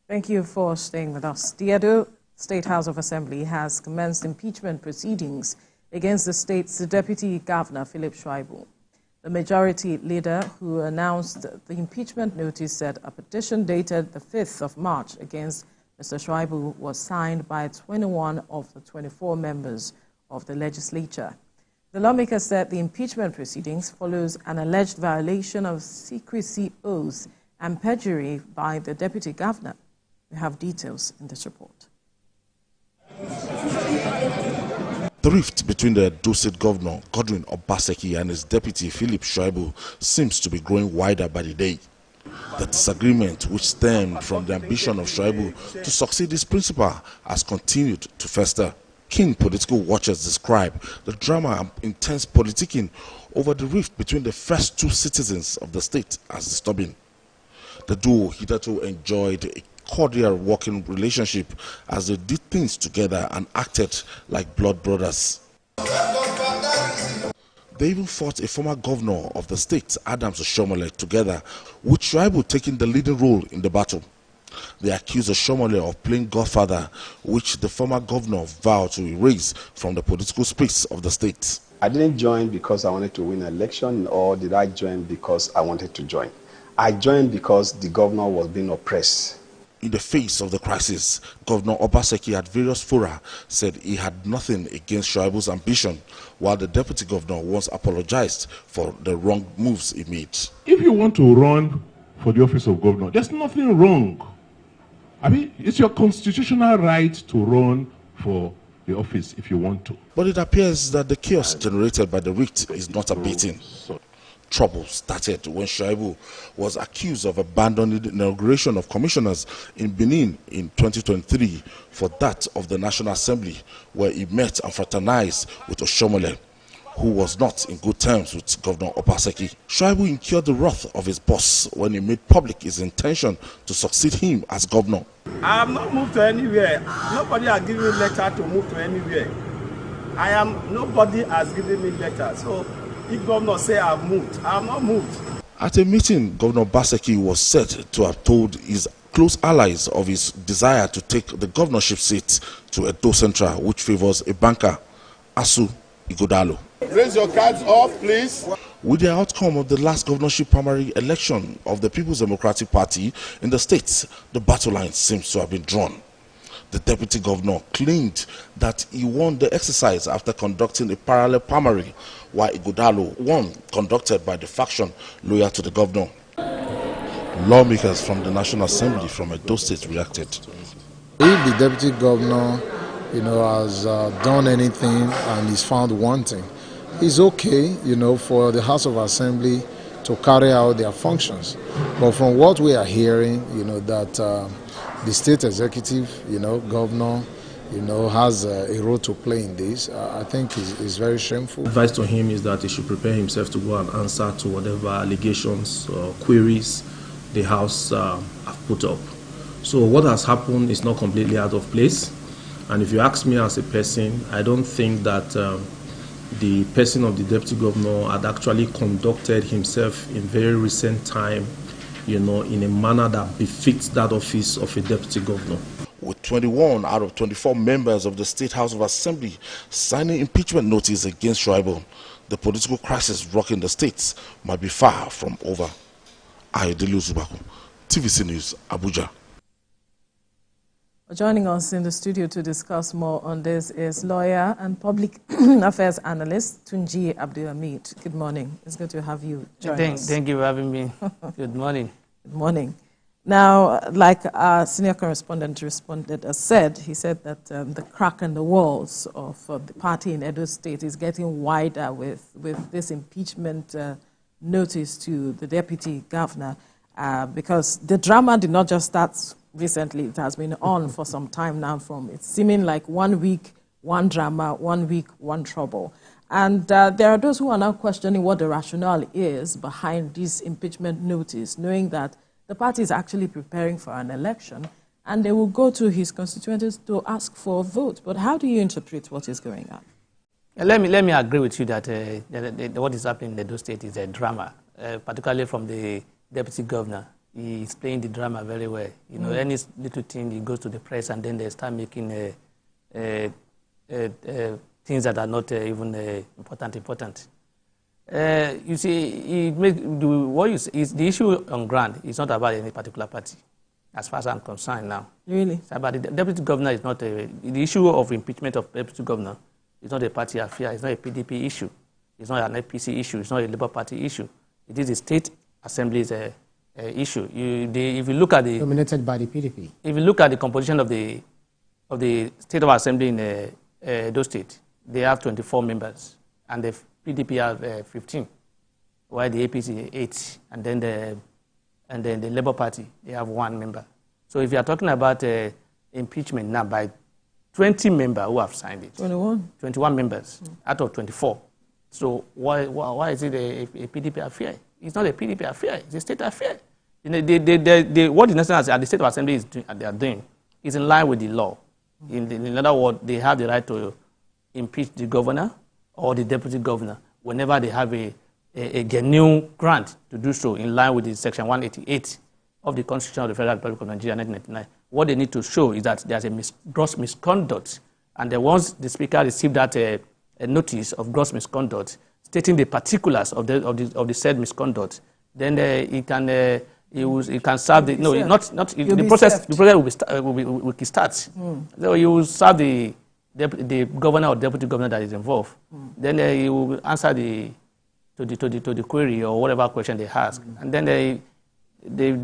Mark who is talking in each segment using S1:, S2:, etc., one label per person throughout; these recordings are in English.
S1: Thank you for staying with us. The Edo State House of Assembly has commenced impeachment proceedings against the state's deputy governor, Philip Shaibu. The majority leader who announced the impeachment notice said a petition dated the 5th of March against Mr. Shaibu was signed by 21 of the 24 members of the legislature. The lawmakers said the impeachment proceedings follows an alleged violation of secrecy oaths and perjury by the deputy governor. We have details in this report.
S2: The rift between the Edo State governor, Godwin Obaseki, and his deputy, Philip Shaibu, seems to be growing wider by the day. The disagreement, which stemmed from the ambition of Shaibu to succeed his principal, has continued to fester. Keen political watchers describe the drama and intense politicking over the rift between the first two citizens of the state as disturbing. The duo hitherto enjoyed a cordial working relationship as they did things together and acted like blood brothers. They even fought a former governor of the state, Adams Oshomole, together, with Shaibu taking the leading role in the battle. They accused Oshomole of playing godfather, which the former governor vowed to erase from the political space of the state.
S3: I didn't join because I wanted to win an election, or did I join because I wanted to join? I joined because the governor was being oppressed.
S2: In the face of the crisis, Governor Obaseki at various fora said he had nothing against Shaibu's ambition, while the deputy governor once apologized for the wrong moves he made.
S4: If you want to run for the office of governor, there's nothing wrong. I mean, it's your constitutional right to run for the office if you want to.
S2: But it appears that the chaos generated by the rift is not abating. Trouble started when Shaibu was accused of abandoning the inauguration of commissioners in Benin in 2023 for that of the National Assembly, where he met and fraternized with Oshomole, who was not in good terms with Governor Obaseki. Shaibu incurred the wrath of his boss when he made public his intention to succeed him as governor.
S5: I have not moved to anywhere. Nobody has given me letter to move to anywhere. Nobody has given me letter. So if governor say I've moved, I have not moved.
S2: At a meeting, Governor Obaseki was said to have told his close allies of his desire to take the governorship seat to Edo Central, which favors a banker, Asu Igodalo.
S6: Raise your cards up, please.
S2: With the outcome of the last governorship primary election of the People's Democratic Party in the states, the battle line seems to have been drawn. The deputy governor claimed that he won the exercise after conducting a parallel primary, while Igodalo won, conducted by the faction loyal to the governor. Lawmakers from the National Assembly from Edo State reacted.
S7: If the deputy governor, has done anything and is found wanting, it's okay, for the House of Assembly to carry out their functions. But from what we are hearing, that the state executive, governor, has a role to play in this, I think is very shameful.
S8: Advice to him is that he should prepare himself to go and answer to whatever allegations or queries the House have put up. So what has happened is not completely out of place. And if you ask me as a person, I don't think that the person of the deputy governor had actually conducted himself in very recent time, in a manner that befits that office of a deputy governor.
S2: With 21 out of 24 members of the State House of Assembly signing impeachment notice against Shaibu, the political crisis rocking the states might be far from over. Ayodele Zubaku, TVC News, Abuja.
S1: Joining us in the studio to discuss more on this is lawyer and public affairs analyst Tunji Abdulhammed. Good morning. It's good to have you join us.
S9: Thank you for having me. Good morning.
S1: Good morning. Now, like our senior correspondent said, he said that the crack in the walls of the party in Edo State is getting wider with this impeachment notice to the deputy governor because the drama did not just start recently. It has been on for some time now, from it's seeming like 1 week, one drama, 1 week, one trouble. And there are those who are now questioning what the rationale is behind this impeachment notice, knowing that the party is actually preparing for an election and they will go to his constituents to ask for a vote. But how do you interpret what is going on?
S9: Let me agree with you that what is happening in Edo State is a drama, particularly from the deputy governor. he's playing the drama very well. You know, any little thing, he goes to the press and then they start making things that are not even important. You see, the issue on ground is not about any particular party, as far as I'm concerned now.
S1: Really?
S9: It's about the deputy governor is not the issue of impeachment of deputy governor is not a party affair. It's not a PDP issue. It's not an APC issue. It's not a Labour Party issue. It is the State Assembly's issue. If you look at the
S10: dominated by the PDP.
S9: If you look at the composition of the State of Assembly in Edo State, they have 24 members, and the PDP have 15, while the APC 8, and then the Labour Party they have 1 member. So if you are talking about impeachment now by 20 members who have signed it, 21 members out of 24. So why is it a PDP affair? It's not a PDP affair. It's a state affair. You know, what the National at the State of Assembly they are doing is in line with the law. In other words, they have the right to impeach the governor or the deputy governor whenever they have a genuine grant to do so in line with the Section 188 of the Constitution of the Federal Republic of Nigeria 1999. What they need to show is that there's a gross misconduct, and once the Speaker received that a notice of gross misconduct stating the particulars of the said misconduct, then he can serve the the process will start. So he will serve the governor or deputy governor that is involved. Then he will answer to the query or whatever question they ask, and then if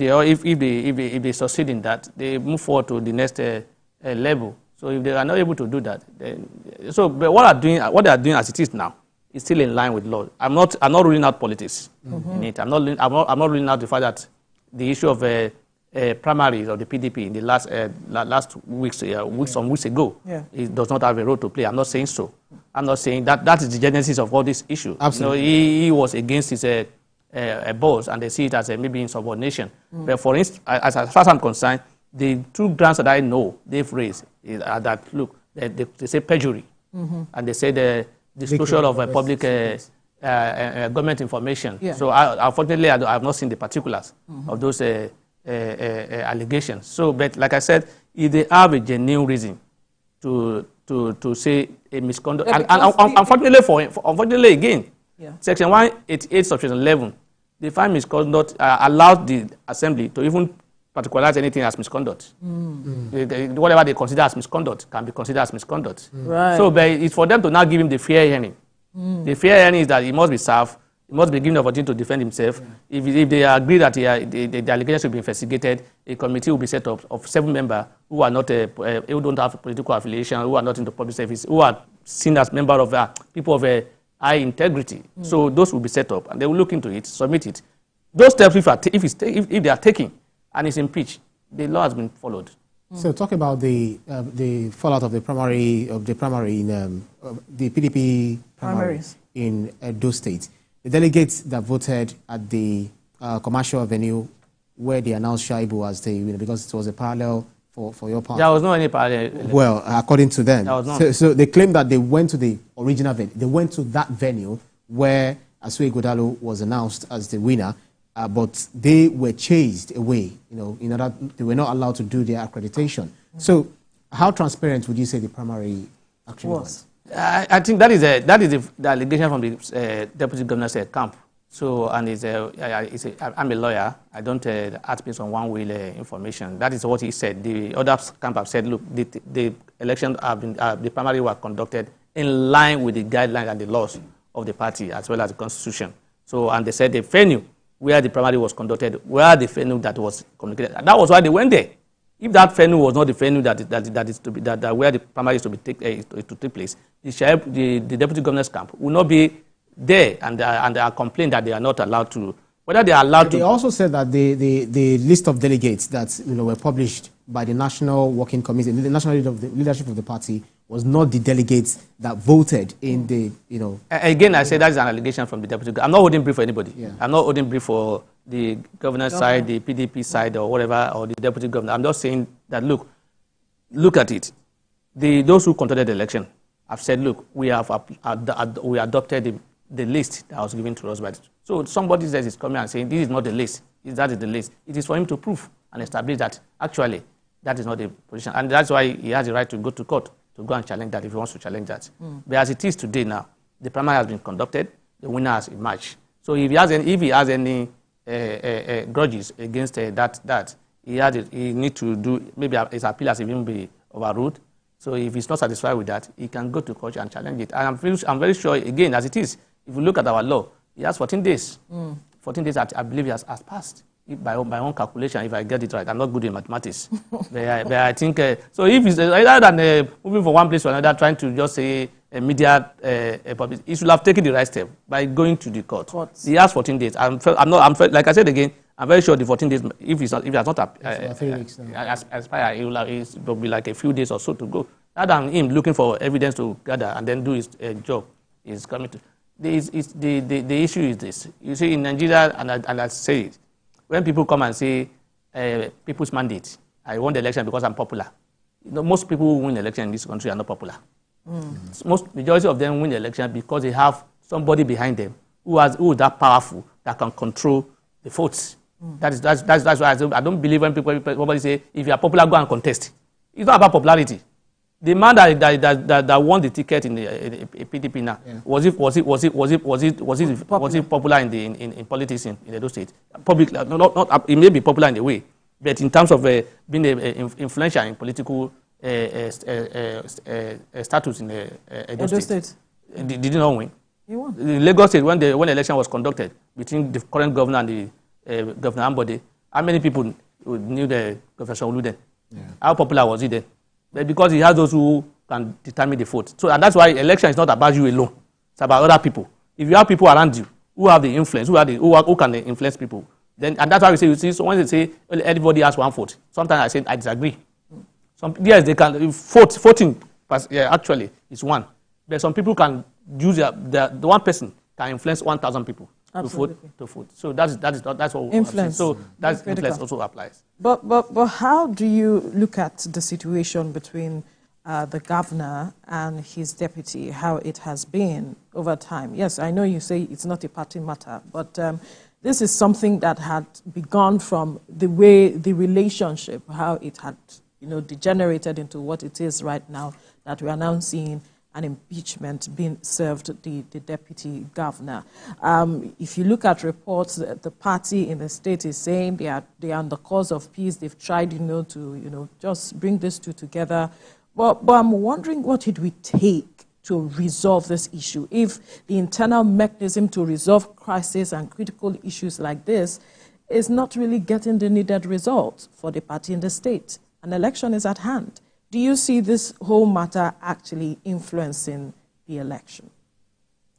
S9: they succeed in that, they move forward to the next level. So if they are not able to do that, but what they are doing as it is now is still in line with law. I'm not ruling out politics in it. I'm not ruling out the fact that the issue of primaries of the PDP in the last weeks ago, it does not have a role to play. I'm not saying so. I'm not saying that is the genesis of all this issue.
S10: Absolutely.
S9: You know, he was against his boss, and they see it as maybe insubordination. But for instance, as far as I'm concerned, the 2 grounds that I know they've raised are that, look, they say perjury, and they say the disclosure of public government information. Yeah. So unfortunately, I have not seen the particulars of those allegations. So, but like I said, if they have a genuine reason to say a misconduct, and unfortunately again, Section 188, Section 11, they find misconduct allows the Assembly to even particularize anything as misconduct. Whatever they consider as misconduct can be considered as misconduct.
S1: Right.
S9: So, but it's for them to now give him the fair hearing. The fair hearing is that he must be served, he must be given the opportunity to defend himself. If they agree that the allegation should be investigated, a committee will be set up of 7 members who are not who don't have political affiliation, who are not into public service, who are seen as members of people of high integrity. So those will be set up, and they will look into it, submit it. Those steps, if they are taken and it's impeached, the law has been followed.
S10: So talk about the fallout of the primary in the PDP primaries in Edo State. The delegates that voted at the commercial venue where they announced Shaibu as the winner, because it was a parallel for your party.
S9: There was no any parallel.
S10: Well, according to them.
S9: There was not.
S10: So they claim that they went to the original venue. They went to that venue where Asue Godalo was announced as the winner. But they were chased away, you know, they were not allowed to do their accreditation. So how transparent would you say the primary action was?
S9: I think that is the allegation from the deputy governor's camp. So, and I'm a lawyer. I don't act based on one-way information. That is what he said. The other camp have said, look, the election the primary were conducted in line with the guidelines and the laws of the party as well as the constitution. So, and they said the venue where the primary was conducted, where the venue that was communicated. And that was why they went there. If that venue was not the venue that is to be where the primary is to take place, the deputy governor's camp will not be there, and they are complaining that they are not allowed to. Whether they are allowed to.
S10: They also said that the list of delegates that were published by the National Working Committee, the national leadership of the party, was not the delegates that voted in the,
S9: Again, I say that is an allegation from the deputy governor. I'm not holding brief for anybody. Yeah. I'm not holding brief for the governor's side, the PDP side, or whatever, or the deputy governor. I'm just saying that, look at it. Those who conducted the election have said, look, we adopted the list that was given to us by. So somebody says it's coming and saying this is not the list that is the list. It is for him to prove and establish that actually that is not the position. And that's why he has the right to go to court to go and challenge that if he wants to challenge that. But as it is today now, the primary has been conducted, the winner has emerged. So if he has any grudges against he need to do, maybe his appeal has even been overruled. So if he's not satisfied with that, he can go to court and challenge it. And I'm very sure, again, as it is, if you look at our law, he has 14 days. 14 days, I believe, he has passed. By my own calculation, if I get it right. I'm not good in mathematics. but I think, so if it's rather than moving from one place to another, trying to just say media public, he should have taken the right step by going to the court. He has 14 days. Like I said again, I'm very sure the 14 days, if he has not expired, it will be like a few days or so to go. Rather than him looking for evidence to gather and then do his job, is coming to. The issue is this. You see, in Nigeria, and I say it, when people come and say people's mandate, I won the election because I'm popular. You know, most people who win the election in this country are not popular. Majority of them win the election because they have somebody behind them who is that powerful that can control the votes. That's why I don't believe when people say, if you are popular, go and contest. It's not about popularity. The man that won the ticket in the PDP now, was he popular in politics in Edo State? Public, not he may be popular in a way, but in terms of being influential in political status in Edo State, did he not win? He won. In Lagos State, when the election was conducted between the current governor and the Governor Ambode, how many people knew the Governor Shaibu then? How popular was he then? But because he has those who can determine the vote. So, and that's why election is not about you alone. It's about other people. If you have people around you who have the influence, who can influence people, then, and that's why we say, you see, so when they say everybody has one vote, sometimes I say I disagree. Yes, they can voting. Actually, is one, but some people can use the one person can influence 1,000 people to vote. So that's what influence. So that's influence also applies.
S1: But how do you look at the situation between the governor and his deputy, how it has been over time? Yes, I know you say it's not a party matter, but this is something that had begun from the way the relationship, how it had degenerated into what it is right now, that we are now seeing an impeachment being served the deputy governor. If you look at reports, the party in the state is saying they are on the cause of peace. They've tried, to just bring these two together. But I'm wondering, what did we take to resolve this issue? If the internal mechanism to resolve crisis and critical issues like this is not really getting the needed results for the party in the state, an election is at hand. Do you see this whole matter actually influencing the election?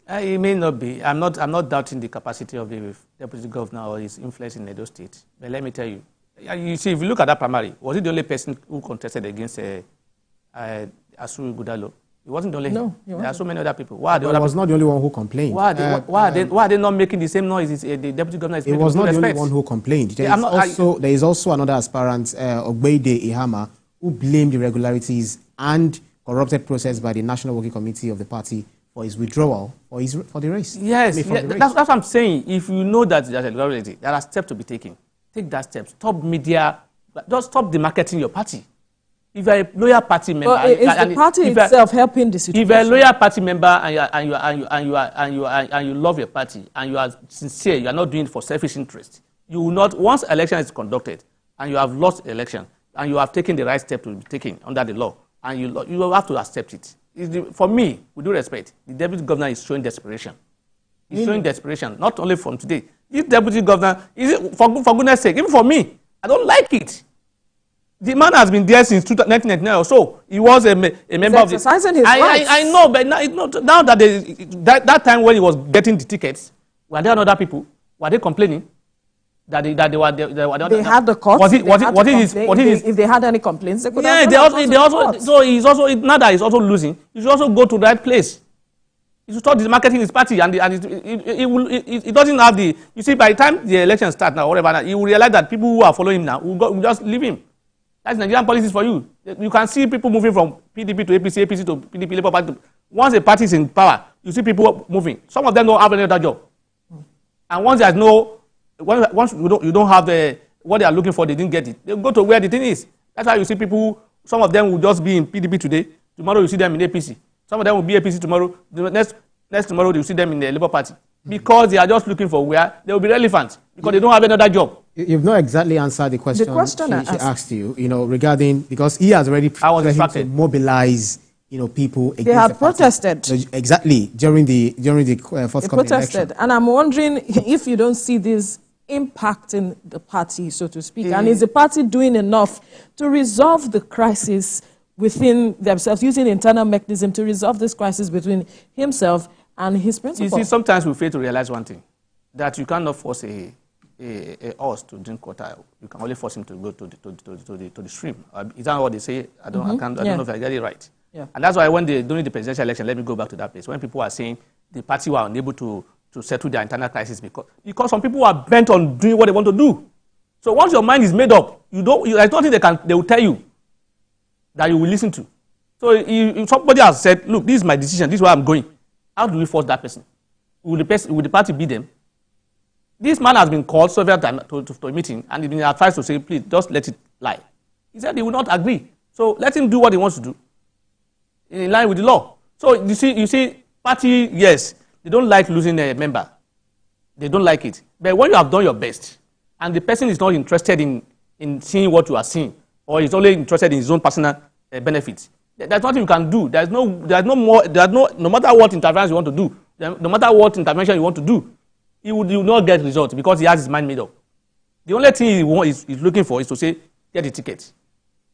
S9: It may not be. I'm not doubting the capacity of the deputy governor or his influence in Edo State. But let me tell you, you see, if you look at that primary, was he the only person who contested against Asu Gudalo? He wasn't the only. No, there are so many other people. Why
S10: he was not the only one who complained.
S9: Why are they not making the same noise? The deputy governor is.
S10: He was not the only one who complained. There is also another aspirant, Ogbeide Ihama, who blamed irregularities and corrupted process by the National Working Committee of the party for his withdrawal for the race.
S9: Yes, that's what I'm saying. If you know that there's irregularity, there are steps to be taken. Take that step. Stop media. Just stop demarketing your party. If you're a loyal party member,
S1: is the party itself helping the situation?
S9: If you're a loyal party member and you love your party and you are sincere, you are not doing it for selfish interest. You will not. Once election is conducted and you have lost election, and you have taken the right step to be taken under the law, and you have to accept it. For me, with due respect, the deputy governor is showing desperation. He's showing desperation, not only from today. This deputy governor, for goodness sake, even for me, I don't like it. The man has been there since 1999 or so. He was a member of the...
S1: exercising his rights.
S9: I know, but now that that time when he was getting the tickets, were there other people? Were they complaining? That they
S1: had the court. If they had any complaints, they could have.
S9: So he's also, now that he's also losing, he should also go to the right place. He should start marketing his party, and it doesn't have the. You see, by the time the election starts now, whatever, you will realize that people who are following him now will just leave him. That's Nigerian politics for you. You can see people moving from PDP to APC, APC to PDP, Labour Party. Once a party is in power, you see people moving. Some of them don't have any other job, and once there's no once you don't have what they are looking for, they didn't get it. They go to where the thing is. That's why you see people, some of them will just be in PDP today. Tomorrow you see them in APC. Some of them will be APC tomorrow. The next tomorrow you see them in the Labour Party. Because they are just looking for where they will be relevant. Because they don't have another job.
S10: You've not exactly answered the question, she asked you, regarding, because he has already to mobilize, people against
S1: they had protested.
S10: Exactly, during the forthcoming election.
S1: And I'm wondering if you don't see this impacting the party, so to speak. And is the party doing enough to resolve the crisis within themselves, using internal mechanism to resolve this crisis between himself and his principal?
S9: You see, sometimes we fail to realize one thing, that you cannot force a horse to drink water. You can only force him to go to the stream. Is that what they say? I don't know if I get it right. Yeah. And that's why during the presidential election, let me go back to that place, when people are saying the party were unable to settle their internal crisis because some people are bent on doing what they want to do. So once your mind is made up, there's nothing they will tell you that you will listen to. So if somebody has said, look, this is my decision, this is where I'm going, how do we force that person? Will the party beat them? This man has been called several times to a meeting, and he's been advised to say, please, just let it lie. He said he will not agree. So let him do what he wants to do in line with the law. So you see, party, yes, they don't like losing a member. They don't like it. But when you have done your best, and the person is not interested in seeing what you are seeing, or is only interested in his own personal benefits, there's nothing you can do. No matter what intervention you want to do, no matter what intervention you want to do, he will not get results because he has his mind made up. The only thing he's looking for is to say, get the ticket.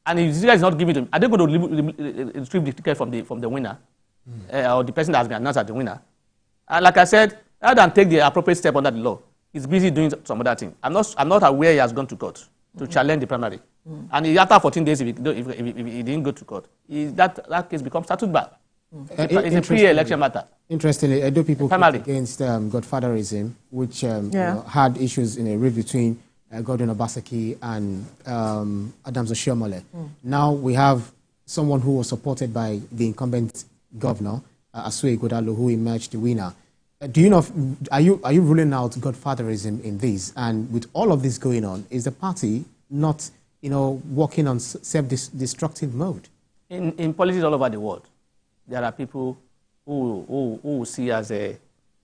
S9: And if the ticket is not given to him, are they going to retrieve the ticket from the winner, or the person that has been announced as the winner? And like I said, rather than take the appropriate step under the law, he's busy doing some other thing. I'm not aware he has gone to court to challenge the primary. And after 14 days, if he didn't go to court, that case becomes settled back. It's a pre-election matter.
S10: Interestingly, Edo people fought against godfatherism, which had issues in a rift between Godwin Obaseki and Adams Oshiomhole. Now we have someone who was supported by the incumbent governor, Asue Ighodalo, who emerged the winner. Do you know? Are you ruling out godfatherism in this? And with all of this going on, is the party not, working on self-destructive mode?
S9: In politics all over the world, there are people who see as the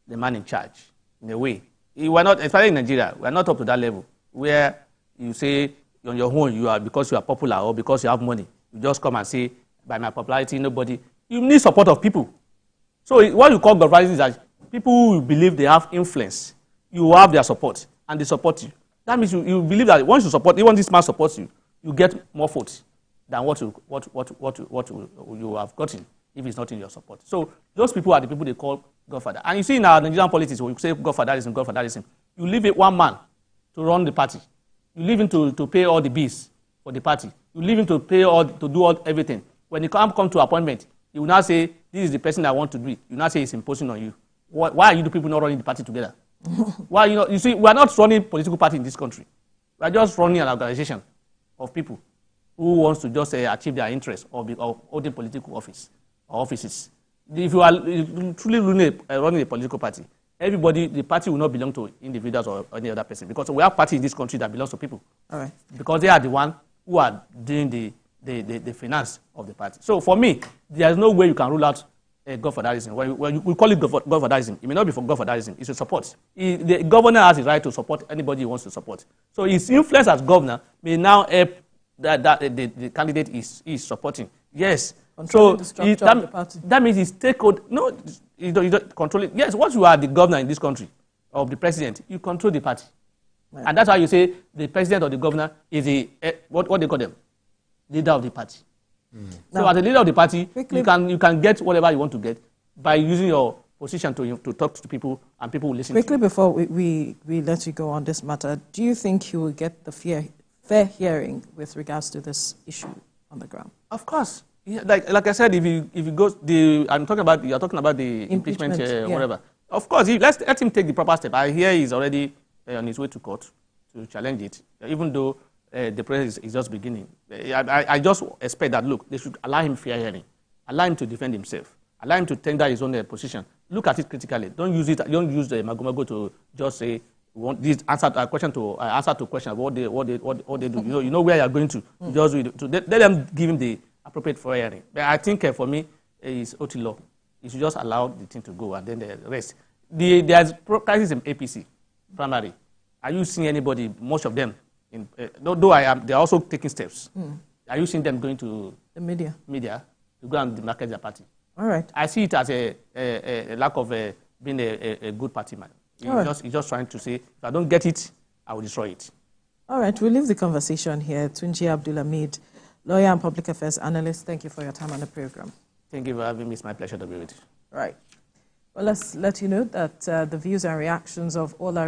S9: man in charge in a way. We're not, especially in Nigeria, we're not up to that level where you say on your own because you are popular or because you have money, you just come and say, by my popularity, nobody. You need support of people. So what you call godfatherism is that people who believe they have influence, you have their support, and they support you. That means you believe that once you support, even this man supports you, you get more votes than what you have gotten if it's not in your support. So those people are the people they call godfather. And you see in our Nigerian politics, when you say godfatherism, you leave it one man to run the party. You leave him to pay all the bills for the party. You leave him to do everything. When you come to appointment, you will now say, this is the person I want to do it. You now say it's imposing on you. Why are you the people not running the party together? Why you see, we are not running a political party in this country. We are just running an organization of people who wants to just achieve their interests or holding political office or offices. If you are truly running a political party, the party will not belong to individuals or any other person, because we have party in this country that belongs to people. All right. Because they are the one who are doing the finance of the party. So for me, there is no way you can rule out godfatherism. When we call it godfatherism, it may not be for godfatherism, it's a support. The governor has the right to support anybody he wants to support. So his influence as governor may now help that the candidate is supporting. Yes. So that means his stakeholder. No, you don't control it. Yes, once you are the governor in this country, or the president, you control the party. Right. And that's why you say the president or the governor is what they call them, leader of the party. So as a leader of the party, you can get whatever you want to get by using your position to talk to people, and people will listen.
S1: Quickly, before we let you go on this matter, do you think you will get the fair hearing with regards to this issue on the ground?
S9: Of course. Yeah, like I said, if you go, you're talking about the impeachment whatever. Of course, let him take the proper step. I hear he's already on his way to court to challenge it, even though the process is just beginning. I just expect that, look, they should allow him fair hearing, allow him to defend himself, allow him to tender his own position. Look at it critically. Don't use the magomago to just say We want this answer to question what they do. You know where you are going to. Just let them give him the appropriate for hearing. But I think for me, it's OT law. You should just allow the thing to go and then the rest. There's crisis in APC primary. Are you seeing anybody? Most of them, they're also taking steps. Are you seeing them going to
S1: the media
S9: to go and market their party?
S1: All right.
S9: I see it as a lack of being a good party man. He's just trying to say, if I don't get it, I will destroy it.
S1: All right, we'll leave the conversation here. Tunji Abdulhammed, lawyer and public affairs analyst, thank you for your time on the program.
S9: Thank you for having me. It's my pleasure to be with you.
S1: Right. Well, let's let you know that the views and reactions of all our